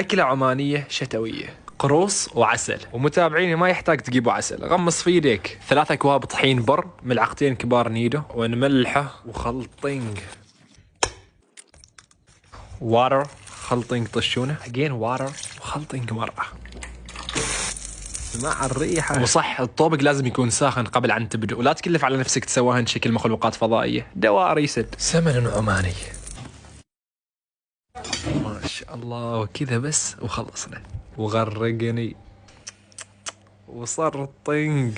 أكلة عمانية شتوية، قروص وعسل. ومتابعيني ما يحتاج تجيبوا عسل، غمص في يديك 3 أكواب طحين بر، ملعقتين كبار نيدو، ونملحه وخلطينج واتر، خلطينج طشونه اجين واتر وخلطينج مرة مع الريحة. وصح الطوبق لازم يكون ساخن قبل أن تبدأ، ولا تكلف على نفسك تسويهن شكل مخلوقات فضائية. دواري يسد سمن عماني ما شاء الله. وكذا بس وخلصنا. وغرقني وصار الطنق.